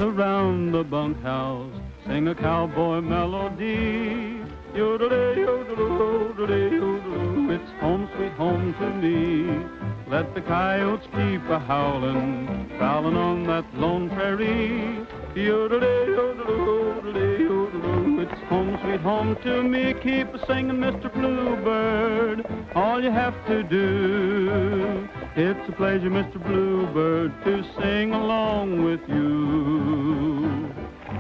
around the bunkhouse, sing a cowboy melody. Yodelay, yodeloo, yodelay, yodeloo, it's home sweet home to me. Let the coyotes keep a-howlin', prowlin' on that lone prairie. Yodelay, yodeloo, yodelay, yodeloo, it's home sweet home to me. Keep a-singin', Mr. Bluebird, all you have to do. It's a pleasure, Mr. Bluebird, to sing along with you.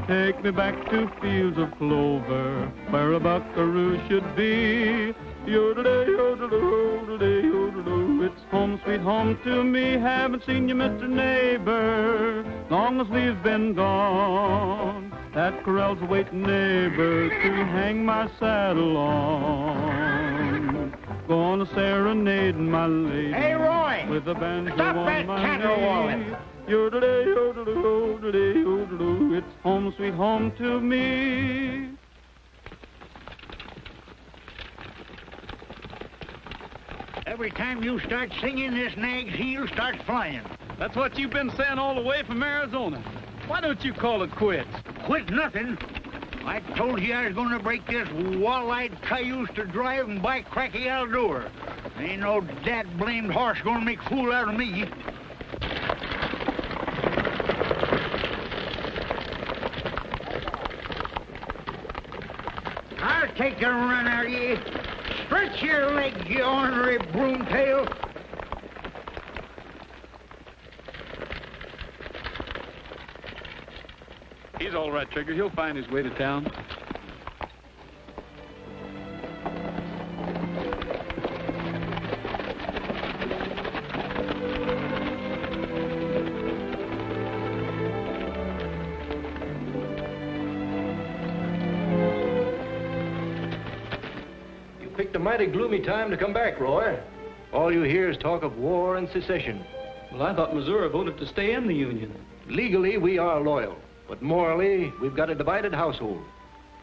Take me back to fields of clover, where a buckaroo should be. Yodelay, yodeloo, yodelay, yodeloo, it's home sweet home to me. Haven't seen you, Mr. Neighbor, long as we've been gone. That corral's a waiting, neighbor, to hang my saddle on. Gonna serenade my lady. Hey, Roy! With a banjo Stop on that my caterwauling. knee. Yodelay, yodeloo, yodelay, yodeloo, it's home sweet home to me. Every time you start singing, this nag's heel starts flying. That's what you've been saying all the way from Arizona. Why don't you call it quits? Quit nothing. I told you I was going to break this wall-eyed cayuse to drive, and by cracky, I'll do her. Ain't no dad-blamed horse going to make a fool out of me. I'll take a run out of you. Stretch your legs, you ornery broomtail. He's all right, Trigger. He'll find his way to town. Picked a mighty gloomy time to come back, Roy. All you hear is talk of war and secession. Well, I thought Missouri voted to stay in the Union. Legally, we are loyal, but morally, we've got a divided household.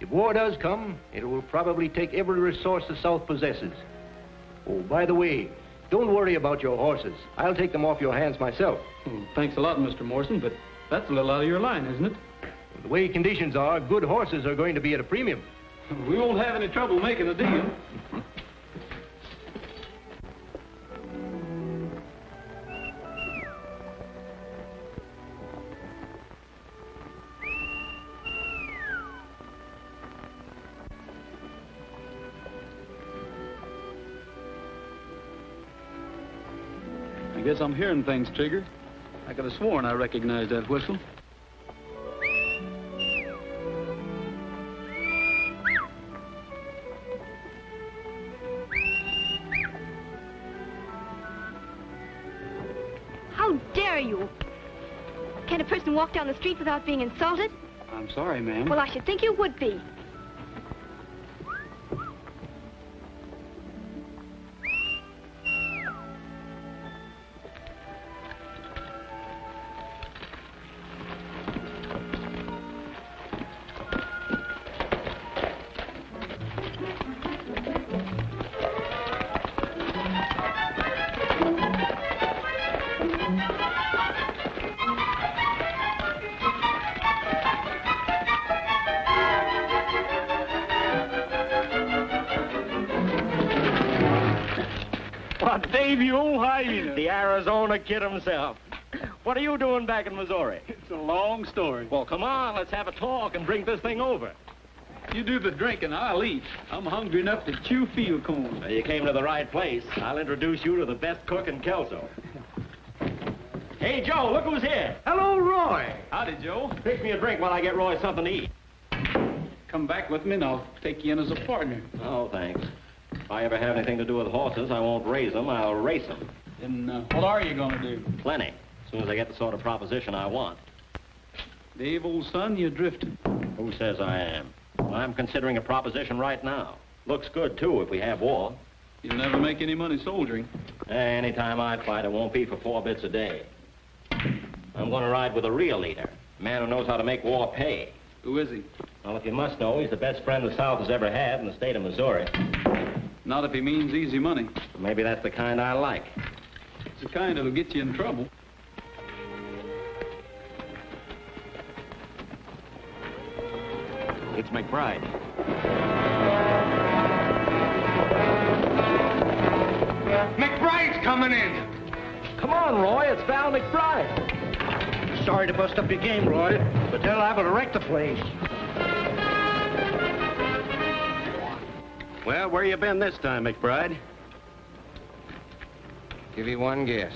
If war does come, it will probably take every resource the South possesses. Oh, by the way, don't worry about your horses. I'll take them off your hands myself. Well, thanks a lot, Mr. Morrison, but that's a little out of your line, isn't it? The way conditions are, good horses are going to be at a premium. We won't have any trouble making a deal. I guess I'm hearing things, Trigger. I could have sworn I recognized that whistle. How dare you? Can a person walk down the street without being insulted? I'm sorry, ma'am. Well, I should think you would be. Dave, you old hyena. The Arizona kid himself. What are you doing back in Missouri? It's a long story. Well, come on, let's have a talk and bring this thing over. You do the drinking, I'll eat. I'm hungry enough to chew field corn. Well, you came to the right place. I'll introduce you to the best cook in Kelso. Hey, Joe, look who's here. Hello, Roy. Howdy, Joe. Fix me a drink while I get Roy something to eat. Come back with me and I'll take you in as a partner. Oh, thanks. If I ever have anything to do with horses, I won't raise them, I'll race them. Then what are you going to do? Plenty. As soon as I get the sort of proposition I want. Dave, old son, you're drifting. Who says I am? I'm considering a proposition right now. Looks good, too, if we have war. You'll never make any money soldiering. Anytime I fight, it won't be for 4 bits a day. I'm going to ride with a real leader, a man who knows how to make war pay. Who is he? Well, if you must know, he's the best friend the South has ever had in the state of Missouri. Not if he means easy money. Maybe that's the kind I like. It's the kind that'll get you in trouble. It's McBride. McBride's coming in. Come on, Roy. It's Val McBride. Sorry to bust up your game, Roy, but they're liable to wreck the place. Well, where you been this time, McBride? Give you one guess.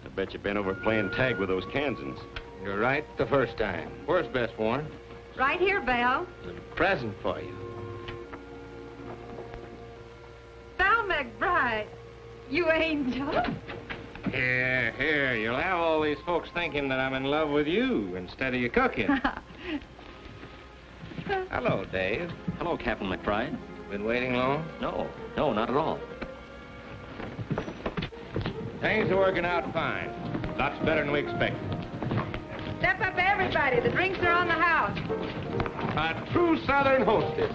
I bet you've been over playing tag with those Kansans. You're right the first time. Where's Best Warren? Right here, Val. Present for you. Val McBride. You angel. Here. You'll have all these folks thinking that I'm in love with you instead of you cooking. Hello, Dave. Hello, Captain McBride. Been waiting long? No, not at all. Things are working out fine. Lots better than we expected. Step up, everybody. The drinks are on the house. A true Southern hostess.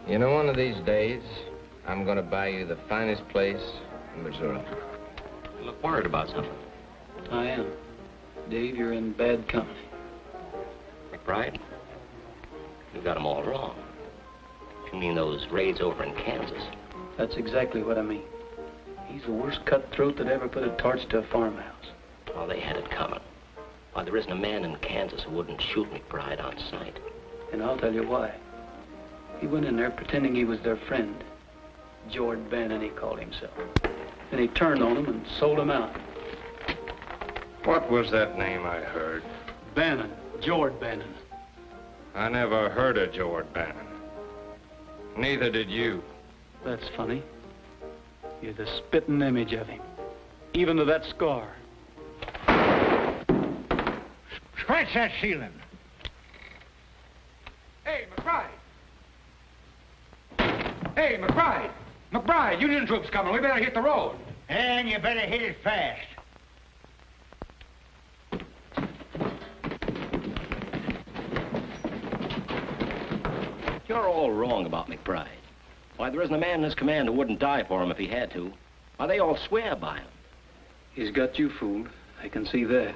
You know, one of these days, I'm going to buy you the finest place in Missouri. You look worried about something. I am. Dave, you're in bad company. McBride, you got them all wrong. You mean those raids over in Kansas? That's exactly what I mean. He's the worst cutthroat that ever put a torch to a farmhouse. Oh, they had it coming. Why, there isn't a man in Kansas who wouldn't shoot McBride on sight. And I'll tell you why. He went in there pretending he was their friend. Jord Bannon, he called himself. Then he turned on him and sold him out. What was that name I heard? Bannon. Jord Bannon. I never heard of Jord Bannon. Neither did you. That's funny. You're the spitting image of him. Even to that scar. Scratch that ceiling. Hey, McBride! Hey, McBride! McBride, Union troops coming. We better hit the road. And you better hit it fast. You're all wrong about McBride. Why, there isn't a man in his command who wouldn't die for him if he had to. Why, they all swear by him. He's got you fooled. I can see that.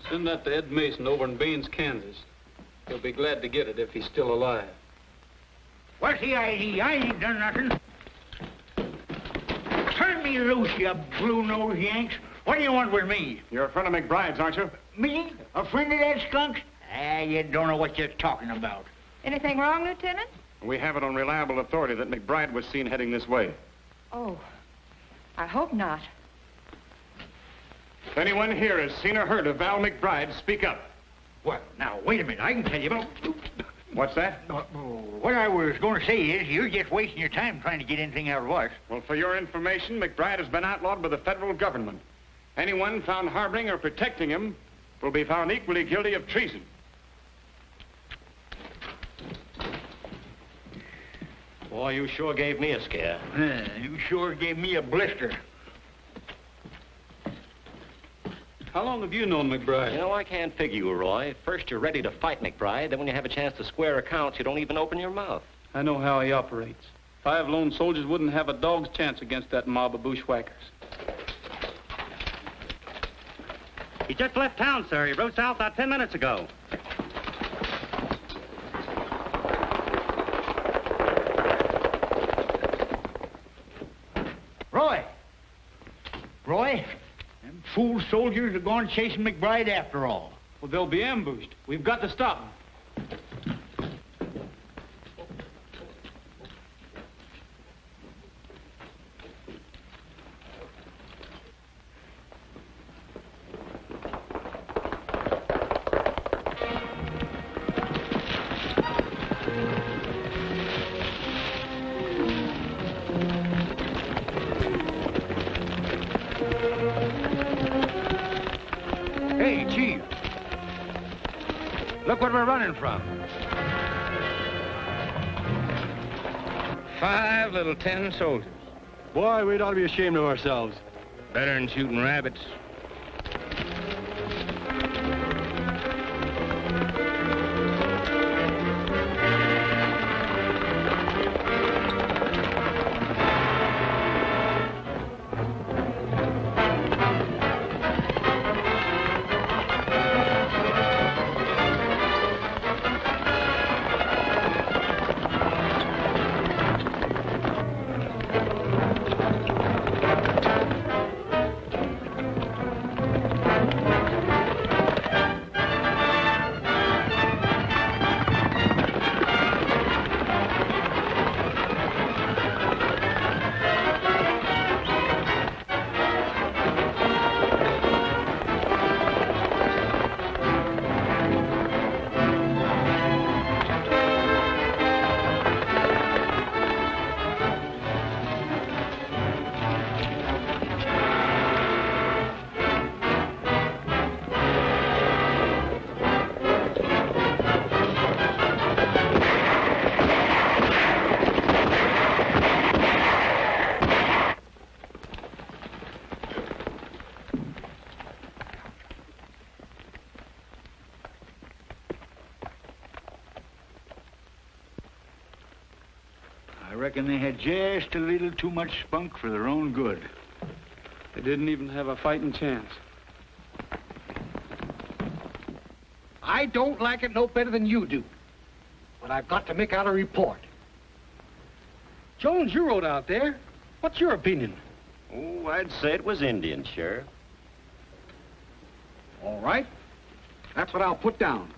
Send that to Ed Mason over in Baines, Kansas. He'll be glad to get it if he's still alive. What's the ID? I ain't done nothing. Turn me loose, you blue-nosed Yanks. What do you want with me? You're a friend of McBride's, aren't you? Me? A friend of that skunk? Ah, you don't know what you're talking about. Anything wrong, Lieutenant? We have it on reliable authority that McBride was seen heading this way. Oh, I hope not. If anyone here has seen or heard of Val McBride, speak up. Well, now, wait a minute. I can tell you about... What's that? What I was going to say is you're just wasting your time trying to get anything out of us. Well, for your information, McBride has been outlawed by the federal government. Anyone found harboring or protecting him will be found equally guilty of treason. Boy, you sure gave me a scare. You sure gave me a blister. How long have you known McBride? You know, I can't figure you, Roy. First, you're ready to fight McBride. Then when you have a chance to square accounts, you don't even open your mouth. I know how he operates. 5 lone soldiers wouldn't have a dog's chance against that mob of bushwhackers. He just left town, sir. He rode south about 10 minutes ago. Roy! Roy? Them fool soldiers are going chasing McBride after all. Well, they'll be ambushed. We've got to stop them. Hey, Chief. Look what we're running from. 5 little 10 soldiers. Boy, we'd ought to be ashamed of ourselves. Better than shooting rabbits. I reckon they had just a little too much spunk for their own good. They didn't even have a fighting chance. I don't like it no better than you do. But I've got to make out a report. Jones, you rode out there. What's your opinion? Oh, I'd say it was Indian, Sheriff. All right. That's what I'll put down.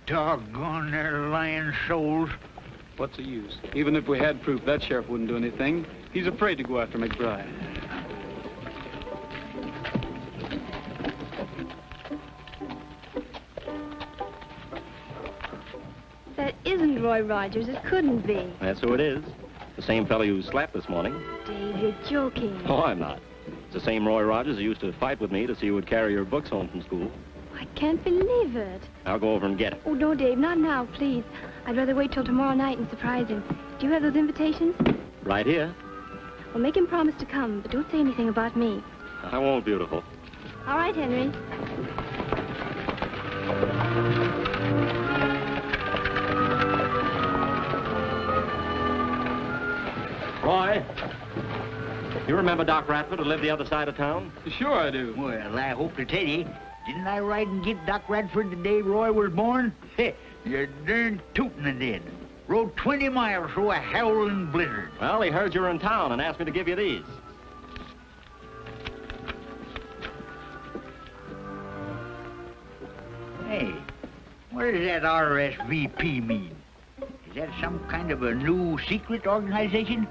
Doggone their lying souls. What's the use? Even if we had proof, that sheriff wouldn't do anything. He's afraid to go after McBride. That isn't Roy Rogers. It couldn't be. That's who it is. The same fellow you slapped this morning. Dave, you're joking. Oh, I'm not. It's the same Roy Rogers who used to fight with me to see who would carry your books home from school. I can't believe it. I'll go over and get it. Oh, no, Dave, not now, please. I'd rather wait till tomorrow night and surprise him. Do you have those invitations? Right here. Well, make him promise to come, but don't say anything about me. I won't, beautiful. All right, Henry. Roy, you remember Doc Radford who lived the other side of town? Sure I do. Well, I hope to tell you, didn't I ride and get Doc Radford the day Roy was born? Heh, you're darn tootin' I did. Rode 20 miles through a howling blizzard. Well, he heard you were in town and asked me to give you these. Hey, what does that RSVP mean? Is that some kind of a new secret organization?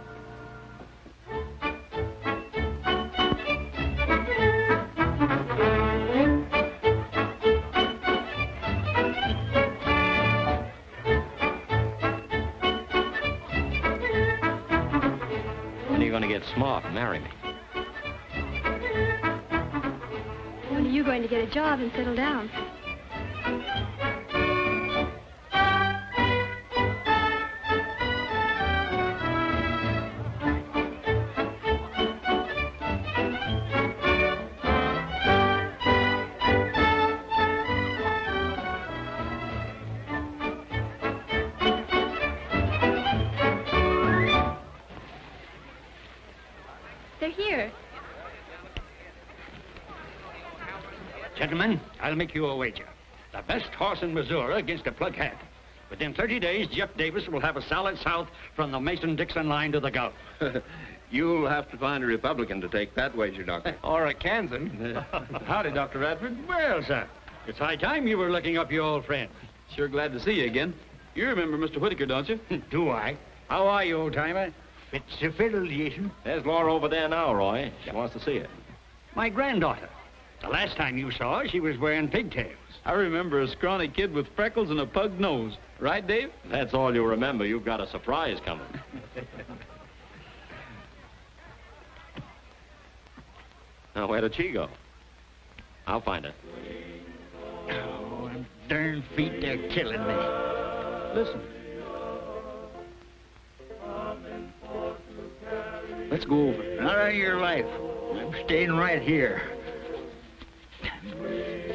When are you going to get smart and marry me? When are you going to get a job and settle down? They're here. Gentlemen, I'll make you a wager. The best horse in Missouri against a plug hat. Within 30 days, Jeff Davis will have a solid south from the Mason-Dixon line to the Gulf. You'll have to find a Republican to take that wager, Doctor. Or a Kansan. Howdy, Dr. Radford. Well, sir, it's high time you were looking up your old friend. Sure glad to see you again. You remember Mr. Whitaker, don't you? Do I? How are you, old-timer? Fits the fiddle, Jason. There's Laura over there now, Roy. She wants to see you. My granddaughter. The last time you saw her, she was wearing pigtails. I remember a scrawny kid with freckles and a pug nose. Right, Dave? That's all you remember. You've got a surprise coming. Now, where did she go? I'll find her. Oh, them darn feet, they're killing me. Listen. Let's go over. Not on your life. I'm staying right here.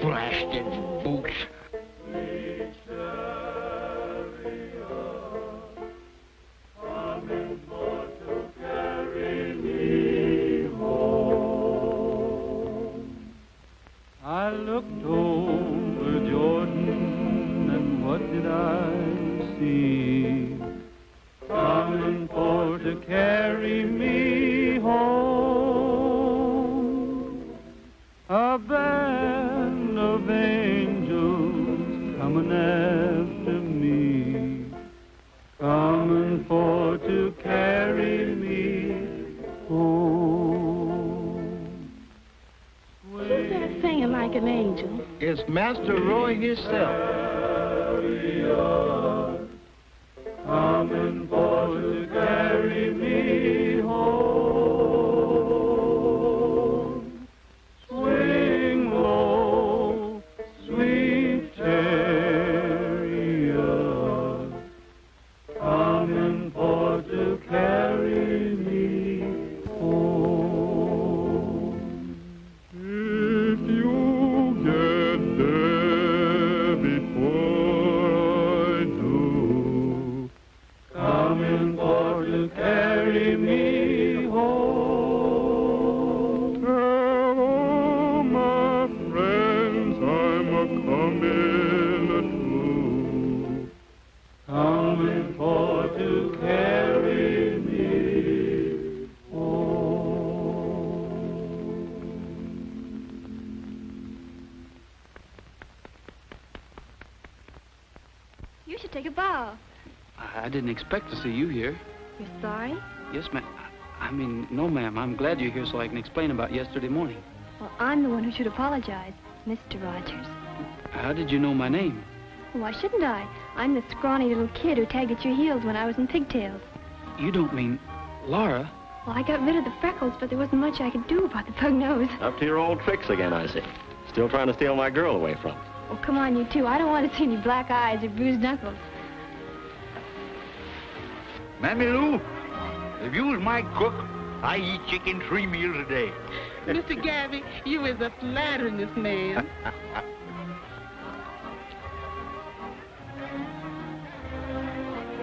Blasted boots. I looked over Jordan, and what did I see? Coming for to carry me home. A band of angels coming after me, coming for to carry me home. Who's that singing like an angel? It's Master Roy himself. Coming for to carry me home. Swing low, sweet chariot, coming for to carry me home. If you get there before I do, coming for to carry me home. Tell all my friends I'm a-coming through, coming for to carry me home. You should take a bow. I didn't expect to see you here. You're sorry? Yes, ma'am. I mean, no, ma'am. I'm glad you're here so I can explain about yesterday morning. Well, I'm the one who should apologize, Mr. Rogers. How did you know my name? Why shouldn't I? I'm the scrawny little kid who tagged at your heels when I was in pigtails. You don't mean Laura? Well, I got rid of the freckles, but there wasn't much I could do about the pug nose. Up to your old tricks again, I see. Still trying to steal my girl away from me. Oh, come on, you two. I don't want to see any black eyes or bruised knuckles. Mammy Lou, if you was my cook, I eat chicken 3 meals a day. Mr. Gabby, you is a flatteriness man.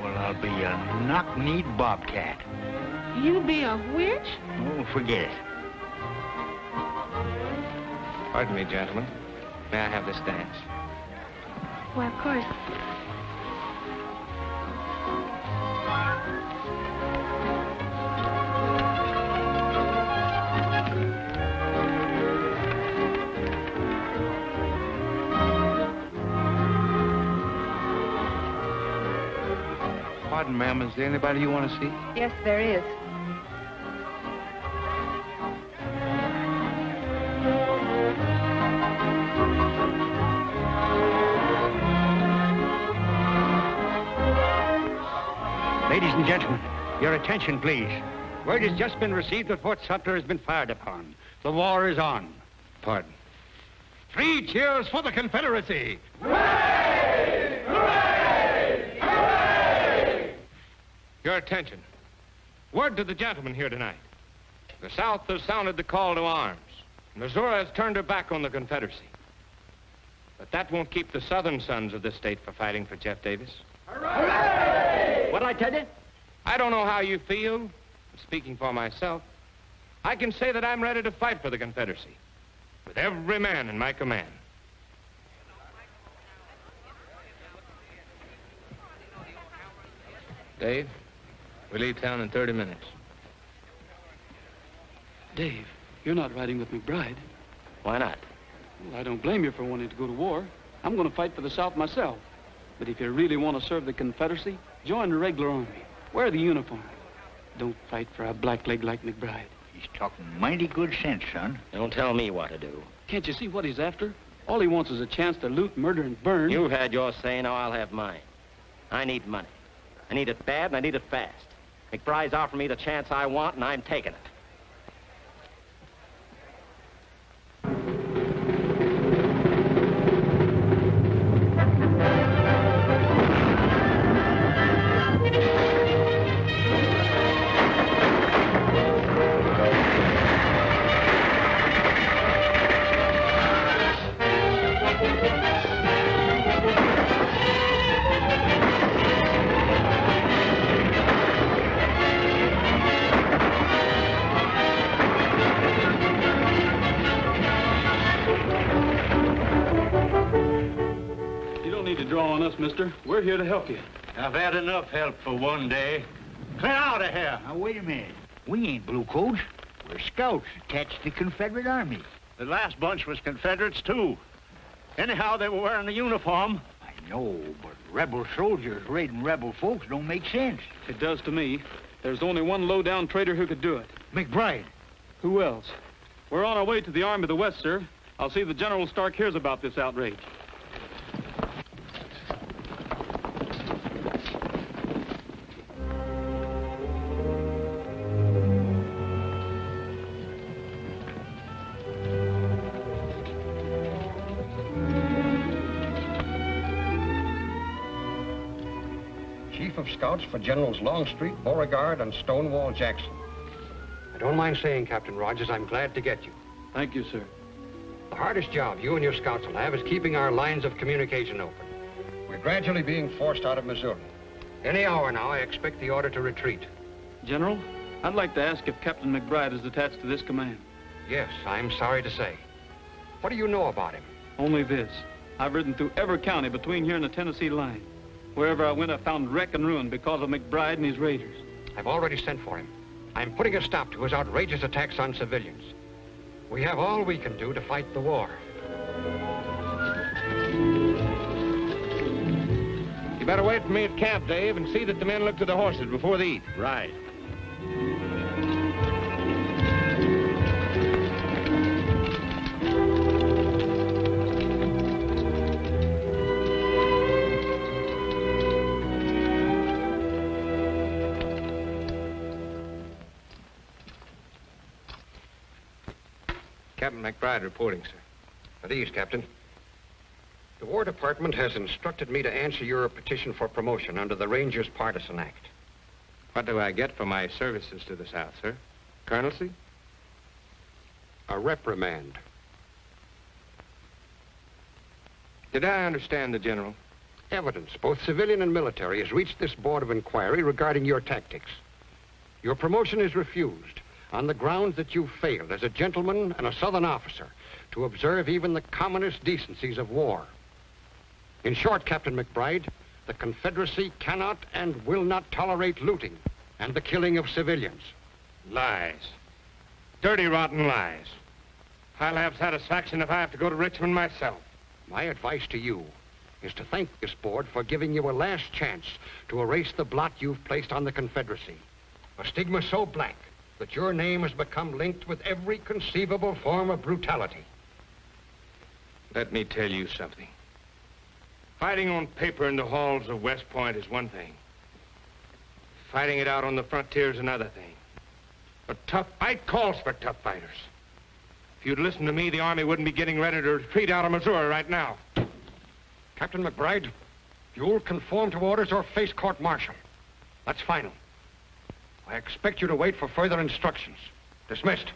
Well, I'll be a knock-kneed bobcat. You be a witch? Oh, forget it. Pardon me, gentlemen. May I have this dance? Well, of course. Pardon, ma'am. Is there anybody you want to see? Yes, there is. Ladies and gentlemen, your attention, please. Word has just been received that Fort Sumter has been fired upon. The war is on. Pardon. 3 cheers for the Confederacy. Your attention. Word to the gentlemen here tonight. The South has sounded the call to arms. Missouri has turned her back on the Confederacy. But that won't keep the Southern sons of this state from fighting for Jeff Davis. Hooray! What'd I tell you? I don't know how you feel. Speaking for myself, I can say that I'm ready to fight for the Confederacy with every man in my command. Dave, we leave town in 30 minutes. Dave, you're not riding with McBride. Why not? Well, I don't blame you for wanting to go to war. I'm going to fight for the South myself. But if you really want to serve the Confederacy, join the regular army. Wear the uniform. Don't fight for a blackleg like McBride. He's talking mighty good sense, son. Don't tell me what to do. Can't you see what he's after? All he wants is a chance to loot, murder, and burn. You've had your say, now I'll have mine. I need money. I need it bad, and I need it fast. McBride's offering me the chance I want, and I'm taking it. mister. We're here to help you. I've had enough help for one day. Clear out of here. Now, wait a minute. We ain't bluecoats. We're scouts attached to the Confederate Army. The last bunch was Confederates, too. Anyhow, they were wearing the uniform. I know, but rebel soldiers raiding rebel folks don't make sense. It does to me. There's only one low-down traitor who could do it. McBride. Who else? We're on our way to the Army of the West, sir. I'll see that General Stark hears about this outrage. Chief of Scouts for Generals Longstreet, Beauregard, and Stonewall Jackson. I don't mind saying, Captain Rogers, I'm glad to get you. Thank you, sir. The hardest job you and your scouts will have is keeping our lines of communication open. We're gradually being forced out of Missouri. Any hour now, I expect the order to retreat. General, I'd like to ask if Captain McBride is attached to this command. Yes, I'm sorry to say. What do you know about him? Only this. I've ridden through every county between here and the Tennessee line. Wherever I went, I found wreck and ruin because of McBride and his raiders. I've already sent for him. I'm putting a stop to his outrageous attacks on civilians. We have all we can do to fight the war. You better wait for me at camp, Dave, and see that the men look to the horses before they eat. Right. Captain McBride reporting, sir. At ease, Captain. The War Department has instructed me to answer your petition for promotion under the Rangers Partisan Act. What do I get for my services to the South, sir? Colonelcy? A reprimand. Did I understand the General? Evidence, both civilian and military, has reached this Board of Inquiry regarding your tactics. Your promotion is refused on the grounds that you failed as a gentleman and a Southern officer to observe even the commonest decencies of war. In short, Captain McBride, the Confederacy cannot and will not tolerate looting and the killing of civilians. Lies. Dirty, rotten lies. I'll have satisfaction if I have to go to Richmond myself. My advice to you is to thank this board for giving you a last chance to erase the blot you've placed on the Confederacy. A stigma so black that your name has become linked with every conceivable form of brutality. Let me tell you something. Fighting on paper in the halls of West Point is one thing. Fighting it out on the frontier is another thing. A tough fight calls for tough fighters. If you'd listened to me, the Army wouldn't be getting ready to retreat out of Missouri right now. Captain McBride, you'll conform to orders or face court-martial. That's final. I expect you to wait for further instructions. Dismissed.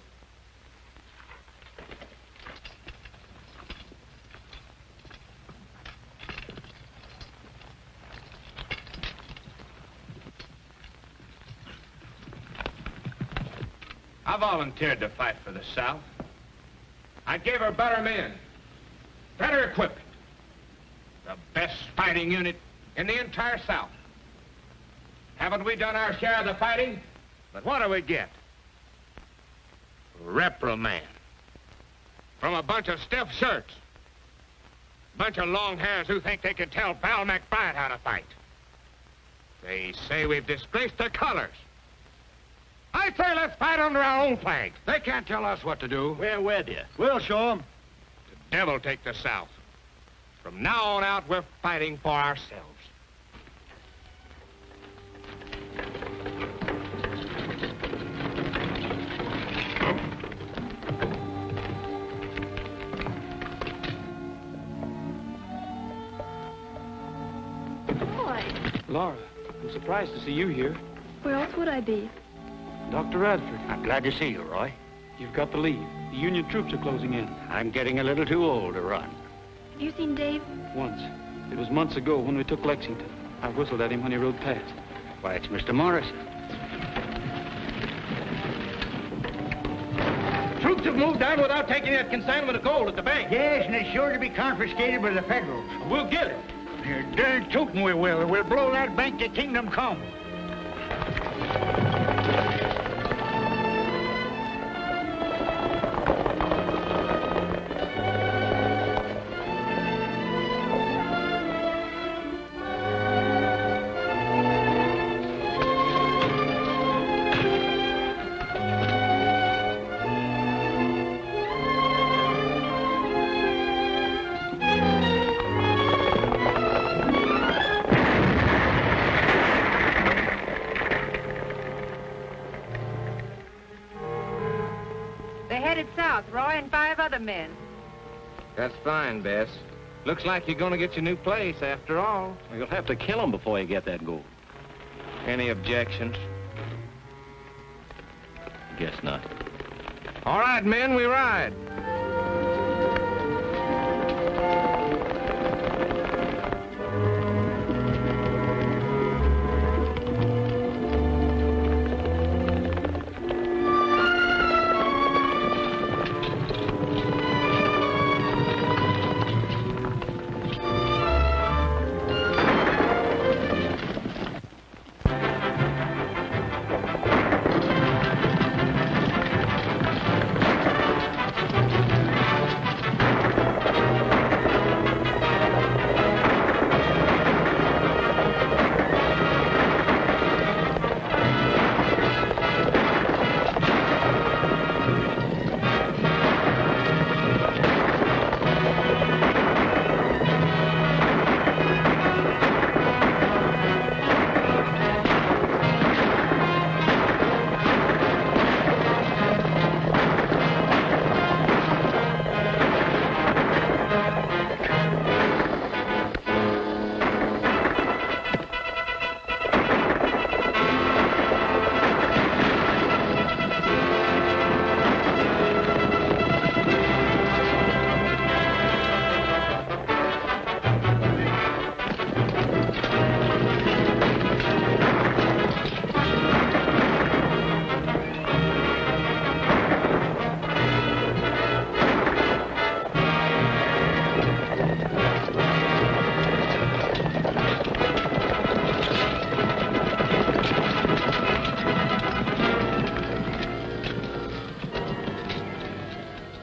I volunteered to fight for the South. I gave her better men, better equipment, the best fighting unit in the entire South. Haven't we done our share of the fighting? But what do we get? Reprimand. From a bunch of stiff shirts. Bunch of long hairs who think they can tell Val McBride how to fight. They say we've disgraced their colors. I say let's fight under our own flag. They can't tell us what to do. We're with you. We'll show them. The devil take the South. From now on out, we're fighting for ourselves. Laura, I'm surprised to see you here. Where else would I be? Dr. Radford. I'm glad to see you, Roy. You've got to leave. The Union troops are closing in. I'm getting a little too old to run. Have you seen Dave? Once. It was months ago when we took Lexington. I whistled at him when he rode past. Why, it's Mr. Morrison. Troops have moved down without taking that consignment of gold at the bank. Yes, and it's sure to be confiscated by the Federals. We'll get it. You're darn tootin' we will, or we'll blow that bank to kingdom come. Roy and 5 other men. That's fine, Bess. Looks like you're going to get your new place after all. You'll have to kill him before you get that gold. Any objections? Guess not. All right, men, we ride.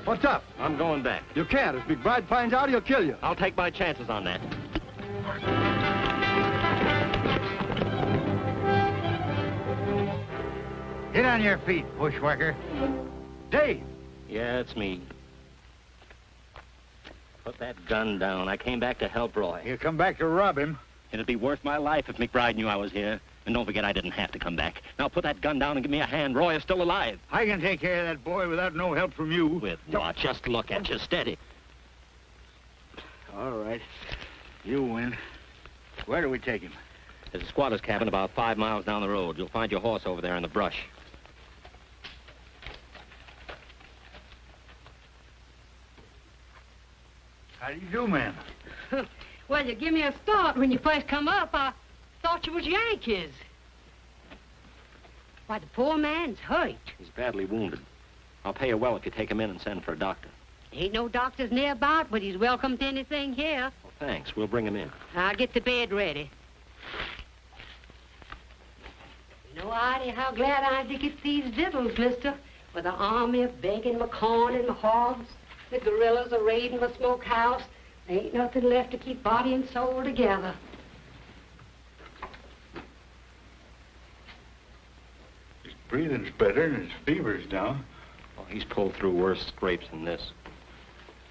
What's up? I'm going back. You can't. If McBride finds out, he'll kill you. I'll take my chances on that. Get on your feet, bushwhacker. Dave! Yeah, it's me. Put that gun down. I came back to help Roy. You come back to rob him? It'd be worth my life if McBride knew I was here. And don't forget, I didn't have to come back. Now put that gun down and give me a hand. Roy is still alive. I can take care of that boy without no help from you. With what? Just look at you, steady. All right. You win. Where do we take him? There's a squatter's cabin about 5 miles down the road. You'll find your horse over there in the brush. How do you do, ma'am? Well, you give me a start when you first come up. I thought you was Yankees. Why, the poor man's hurt. He's badly wounded. I'll pay you well if you take him in and send for a doctor. Ain't no doctors nearby, but he's welcome to anything here. Well, thanks. We'll bring him in. I'll get the bed ready. No idea how glad I am to get these victuals, mister. With the army of bacon, my corn, and my hogs. The guerrillas are raiding my smokehouse. There ain't nothing left to keep body and soul together. His breathing's better and his fever's down. Well, he's pulled through worse scrapes than this.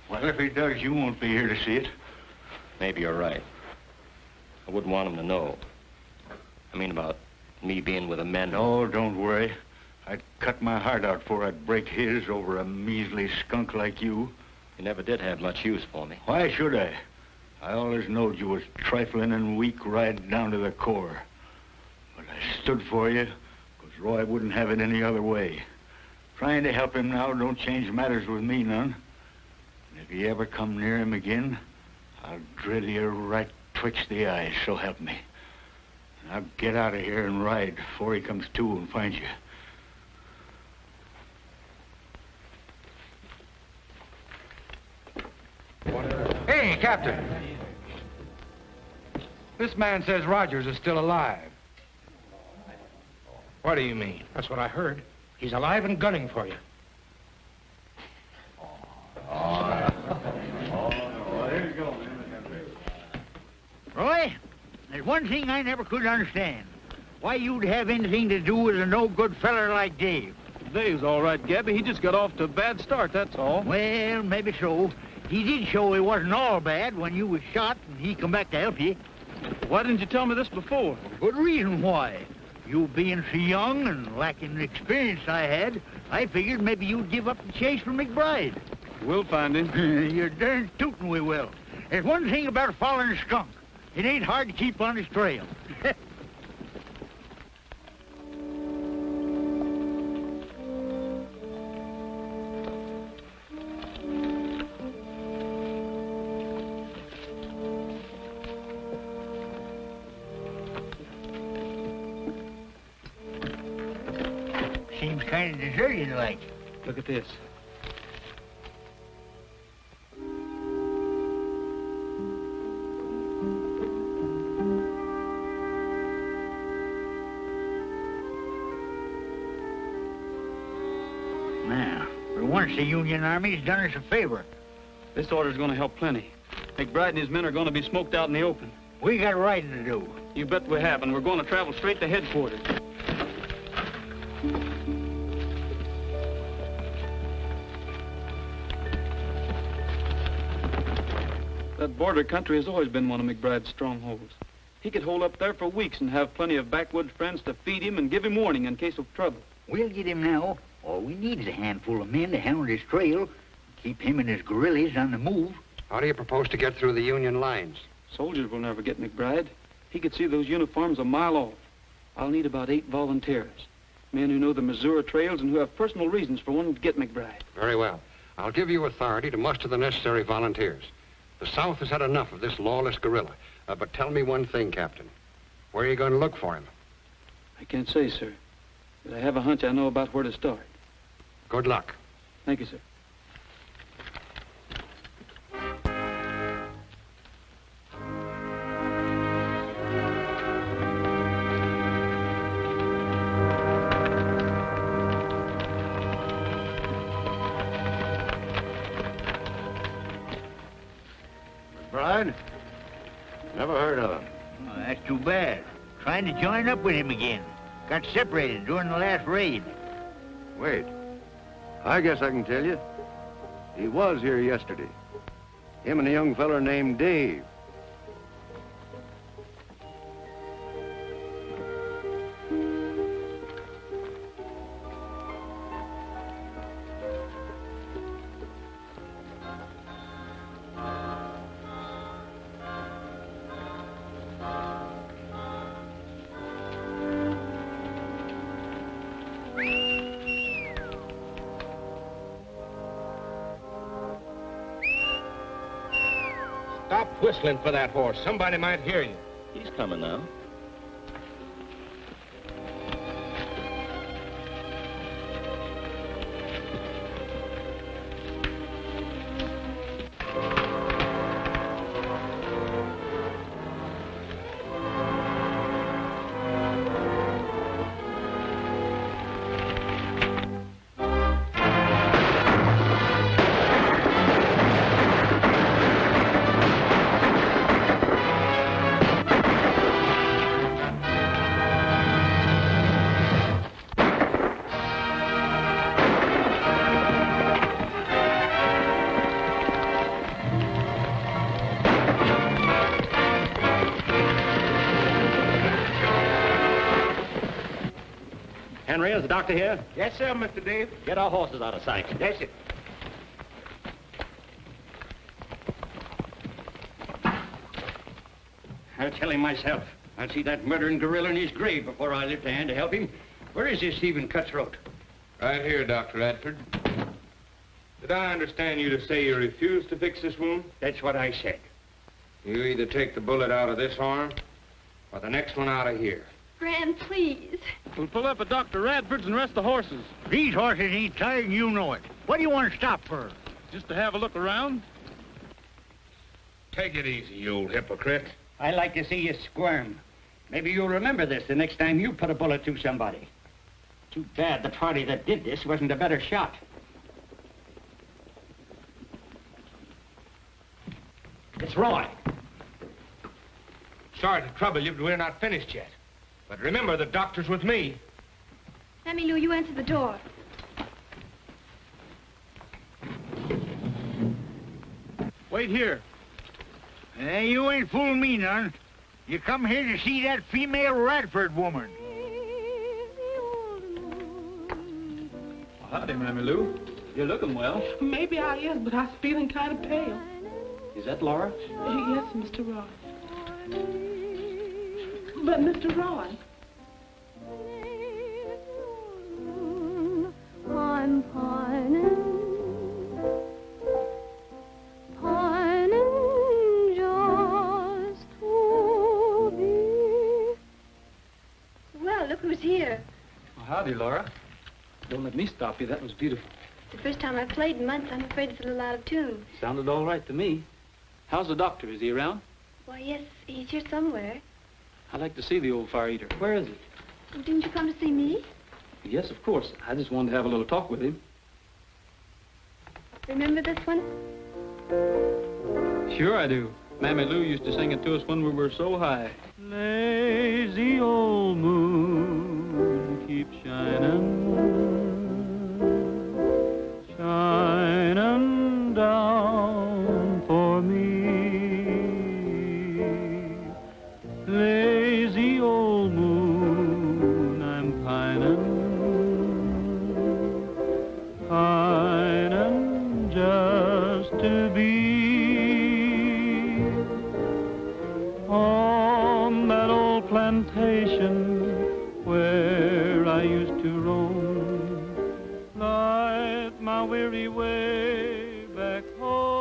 Well, if he does, you won't be here to see it. Maybe you're right. I wouldn't want him to know. I mean about me being with the men. Oh, don't worry. I'd cut my heart out before I'd break his over a measly skunk like you. You never did have much use for me. Why should I? I always knowed you was trifling and weak right down to the core. But I stood for you, because Roy wouldn't have it any other way. Trying to help him now don't change matters with me none. And if you ever come near him again, I'll drill you right twixt the eyes, so help me. And I'll get out of here and ride before he comes to and finds you. Hey, Captain. This man says Rogers is still alive. What do you mean? That's what I heard. He's alive and gunning for you. Roy, there's one thing I never could understand. Why you'd have anything to do with a no-good feller like Dave. Dave's all right, Gabby. He just got off to a bad start, that's all. Well, maybe so. He did show he wasn't all bad when you was shot and he come back to help you. Why didn't you tell me this before? Good reason why. You being so young and lacking the experience I had, I figured maybe you'd give up the chase for McBride. We'll find him. You're darn tootin' we will. There's one thing about following a skunk. It ain't hard to keep on his trail. Seems kind of deserted like. Look at this. Now, for once the Union Army's done us a favor. This order's going to help plenty. McBride and his men are going to be smoked out in the open. We got riding to do. You bet we have, and we're going to travel straight to headquarters. That border country has always been one of McBride's strongholds. He could hold up there for weeks and have plenty of backwoods friends to feed him and give him warning in case of trouble. We'll get him now. All we need is a handful of men to hound his trail, keep him and his guerrillas on the move. How do you propose to get through the Union lines? Soldiers will never get McBride. He could see those uniforms a mile off. I'll need about 8 volunteers. Men who know the Missouri trails and who have personal reasons for wanting to get McBride. Very well. I'll give you authority to muster the necessary volunteers. The South has had enough of this lawless guerrilla. But tell me one thing, Captain. Where are you going to look for him? I can't say, sir. But I have a hunch I know about where to start. Good luck. Thank you, sir. McBride? Never heard of him. Oh, that's too bad. Trying to join up with him again. Got separated during the last raid. Wait. I guess I can tell you. He was here yesterday. Him and a young feller named Dave. Stop whistling for that horse. Somebody might hear you. He's coming now. Henry, is the doctor here? Yes, sir, Mr. Dave. Get our horses out of sight. Yes, sir. I'll tell him myself. I'll see that murdering gorilla in his grave before I lift a hand to help him. Where is this Stephen Cutthroat? Right here, Dr. Radford. Did I understand you to say you refuse to fix this wound? That's what I said. You either take the bullet out of this arm or the next one out of here. Gran, please. We'll pull up at Dr. Radford's and rest the horses. These horses ain't tired and you know it. What do you want to stop for? Just to have a look around? Take it easy, you old hypocrite. I like to see you squirm. Maybe you'll remember this the next time you put a bullet through somebody. Too bad the party that did this wasn't a better shot. It's Roy. Sorry to trouble you, but we're not finished yet. But remember, the doctor's with me. Mammy Lou, you answer the door. Wait here. You ain't fooling me none. You come here to see that female Radford woman. Howdy, Mammy Lou. You're looking well. Maybe I is, but I'm feeling kind of pale. Is that Laura? Yes, Mr. Roy. But, Mr. Roy. I'm pining just to be. Well, look who's here. Well, howdy, Laura. Don't let me stop you. That was beautiful. It's the first time I've played in months. I'm afraid it's a little out of tune. Sounded all right to me. How's the doctor? Is he around? Why, yes, he's here somewhere. I'd like to see the old fire eater. Where is he? Oh, didn't you come to see me? Yes, of course. I just wanted to have a little talk with him. Remember this one? Sure I do. Mammy Lou used to sing it to us when we were so high. Lazy old moon, keep shining, shining down for me. Lazy old moon, I'm pining just to be on that old plantation where I used to roam, light my weary way back home.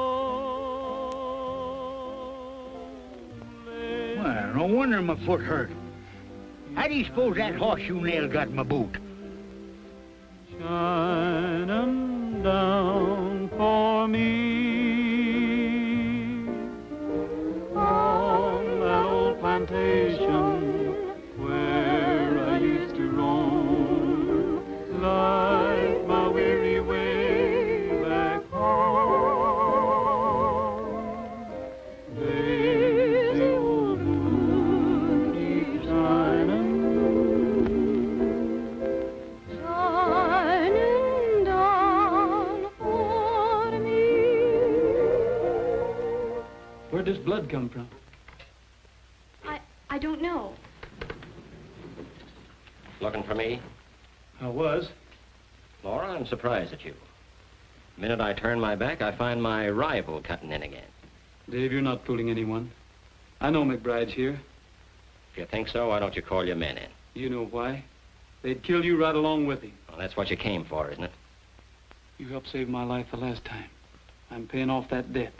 Well, no wonder my foot hurt. How do you suppose that horseshoe nail got in my boot? Shining down for me on that old plantation where I used to roam, light my weary way back home. Lazy old moon, keep shining, shining down for me. Where'd this blood come from? I don't know. Looking for me? I was. Laura, I'm surprised at you. The minute I turn my back, I find my rival cutting in again. Dave, you're not fooling anyone. I know McBride's here. If you think so, why don't you call your men in? You know why. They'd kill you right along with him. Well, that's what you came for, isn't it? You helped save my life the last time. I'm paying off that debt.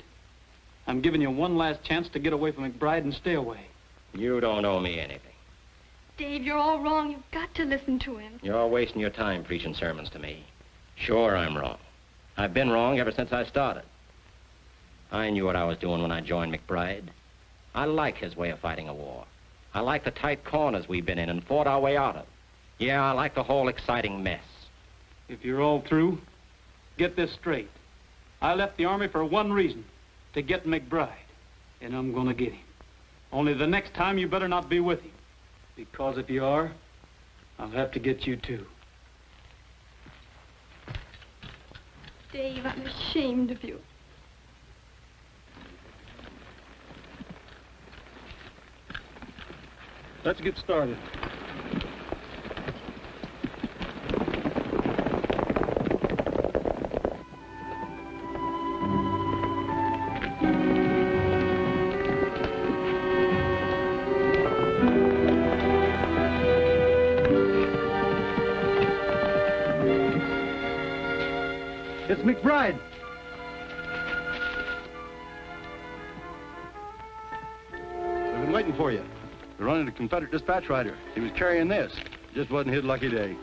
I'm giving you one last chance to get away from McBride and stay away. You don't owe me anything. Dave, you're all wrong. You've got to listen to him. You're wasting your time preaching sermons to me. Sure, I'm wrong. I've been wrong ever since I started. I knew what I was doing when I joined McBride. I like his way of fighting a war. I like the tight corners we've been in and fought our way out of. Yeah, I like the whole exciting mess. If you're all through, get this straight. I left the Army for one reason, to get McBride. And I'm gonna get him. Only the next time you better not be with him. Because if you are, I'll have to get you too. Dave, I'm ashamed of you. Let's get started. It's McBride. We've been waiting for you. We're running a Confederate dispatch rider. He was carrying this. Just wasn't his lucky day.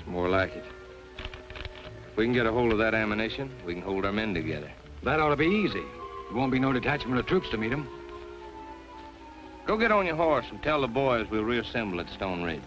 It's more like it. If we can get a hold of that ammunition, we can hold our men together. That ought to be easy. There won't be no detachment of troops to meet them. Go get on your horse and tell the boys we'll reassemble at Stone Ridge.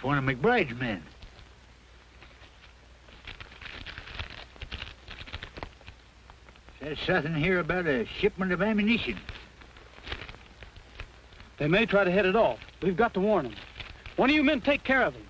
One of McBride's men. Says something here about a shipment of ammunition. They may try to head it off. We've got to warn them. One of you men take care of them.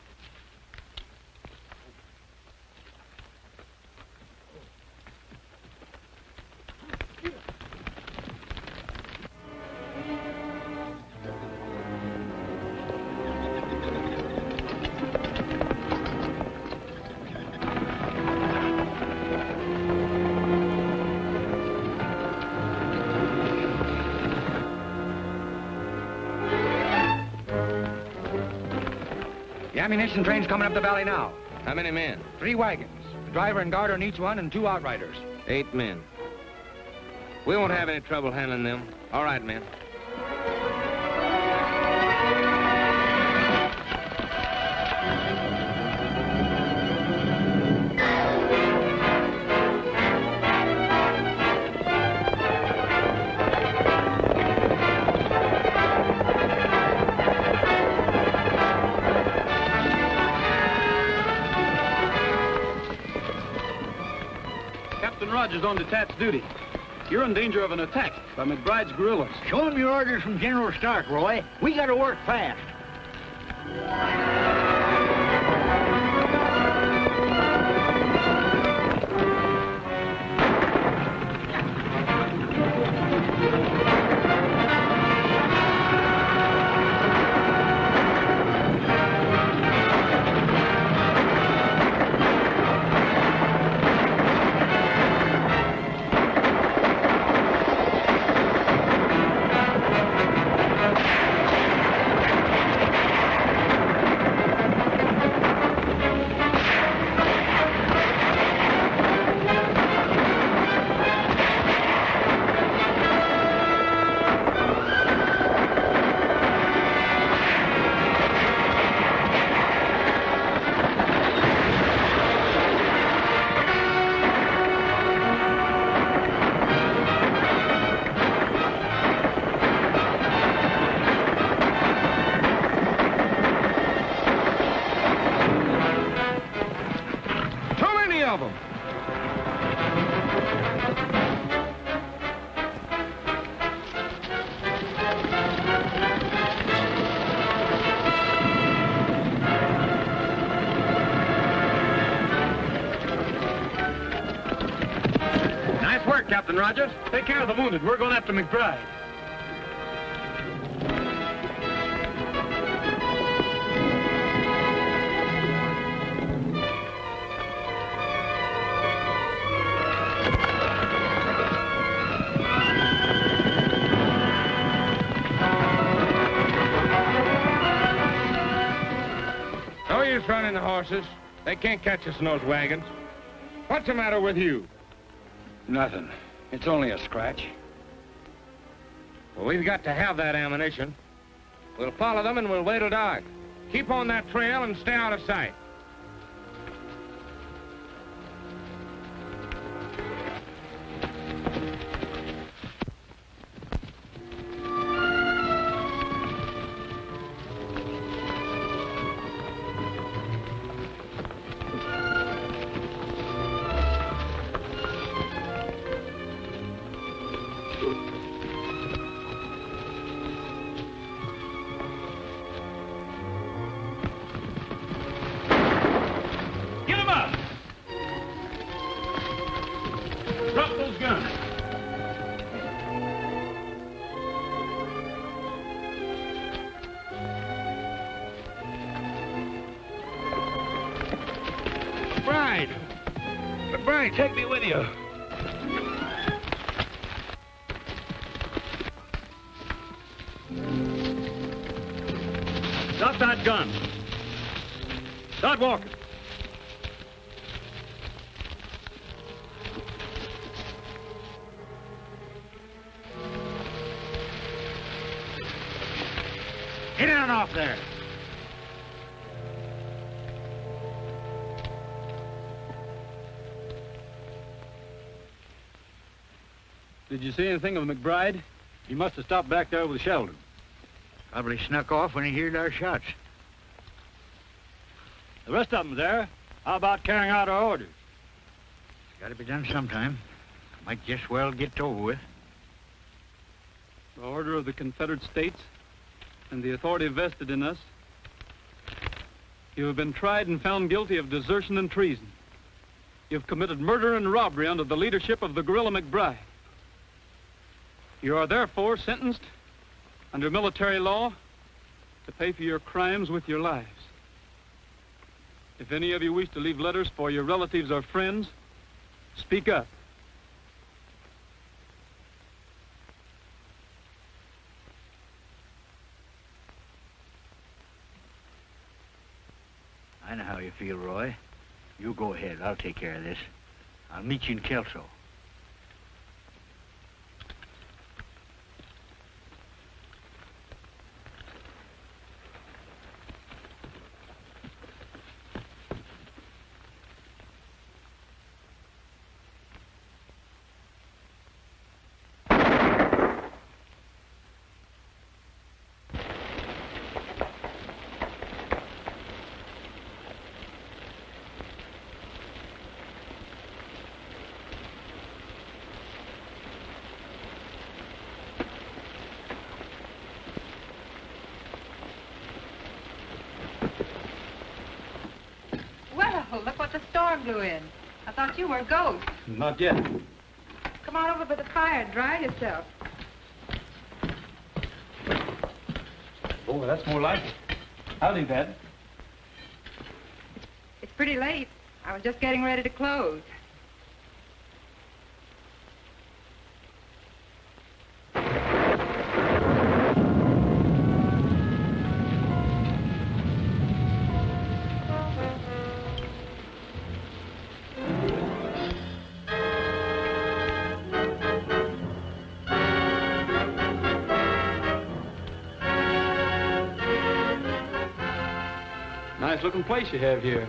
The ammunition train's coming up the valley now. How many men? 3 wagons. The driver and guard on each one and 2 outriders. 8 men. We won't have any trouble handling them. All right, men. Rogers on detached duty. You're in danger of an attack by McBride's guerrillas. Show him your orders from General Stark, Roy. We gotta work fast. Captain Rogers. Take care of the wounded. We're going after McBride. No use running the horses. They can't catch us in those wagons. What's the matter with you? Nothing. It's only a scratch. Well, we've got to have that ammunition. We'll follow them and we'll wait till dark. Keep on that trail and stay out of sight. McBride, take me with you. Drop that gun. Start walking. Get on off there. Did you see anything of McBride? He must have stopped back there with Sheldon. Probably snuck off when he heard our shots. The rest of them there. How about carrying out our orders? It's got to be done sometime. Might just well get over with. The order of the Confederate States and the authority vested in us, you have been tried and found guilty of desertion and treason. You have committed murder and robbery under the leadership of the guerrilla McBride. You are therefore sentenced under military law to pay for your crimes with your lives. If any of you wish to leave letters for your relatives or friends, speak up. I know how you feel, Roy. You go ahead. I'll take care of this. I'll meet you in Kelso. Look what the storm blew in. I thought you were a ghost. Not yet. Come on over by the fire and dry yourself. Oh, that's more like it. Howdy, Dad. It's pretty late. I was just getting ready to close. Nice-looking place you have here.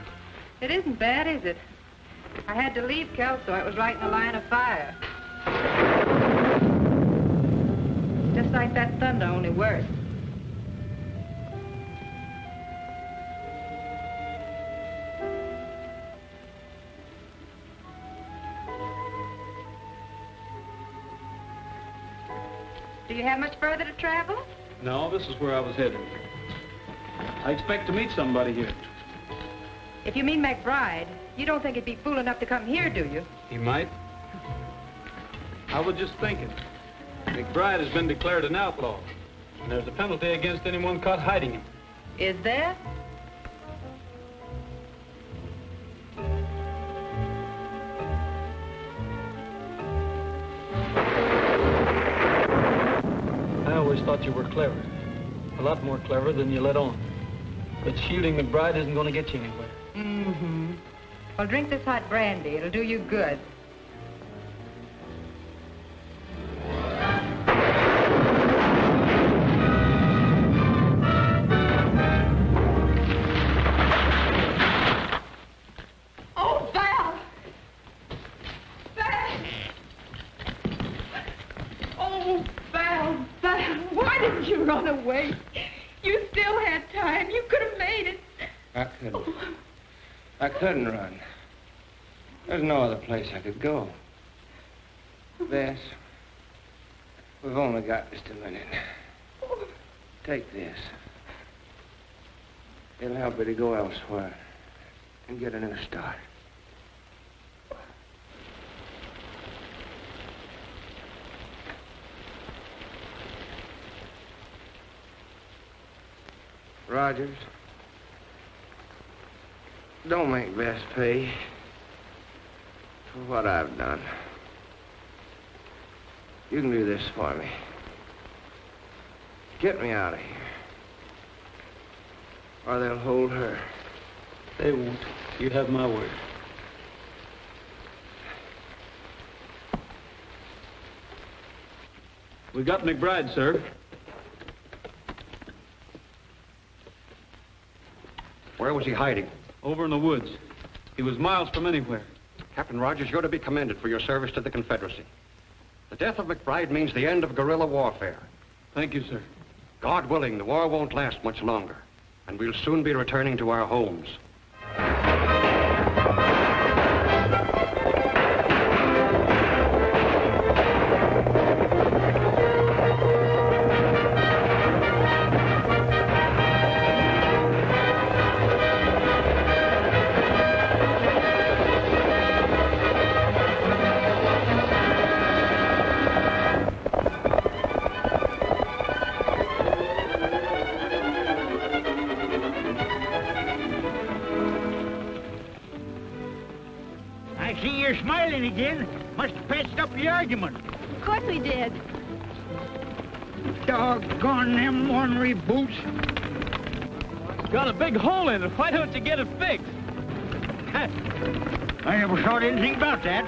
It isn't bad, is it? I had to leave Kelso. It was right in the line of fire. Just like that thunder, only worse. Do you have much further to travel? No, this is where I was headed. I expect to meet somebody here. If you mean McBride, you don't think he'd be fool enough to come here, do you? He might. I was just thinking. McBride has been declared an outlaw, and there's a penalty against anyone caught hiding him. Is there? I always thought you were clever. A lot more clever than you let on. But shooting McBride isn't going to get you anywhere. Mm-hmm. Well, drink this hot brandy. It'll do you good. Oh, Val! Val! Oh, Val, Val, why didn't you run away? You still had time. You could have made it. I couldn't run. There's no other place I could go. Bess, we've only got just a minute. Take this. It'll help you to go elsewhere and get a new start. Rogers, don't make Bess pay for what I've done. You can do this for me. Get me out of here. Or they'll hold her. They won't. You have my word. We got McBride, sir. Where was he hiding? Over in the woods. He was miles from anywhere. Captain Rogers, you're to be commended for your service to the Confederacy. The death of McBride means the end of guerrilla warfare. Thank you, sir. God willing, the war won't last much longer, and we'll soon be returning to our homes. Again. Must have patched up the argument. Of course we did. Doggone them ornery boots. It's got a big hole in it. Why don't you get it fixed? I never thought anything about that.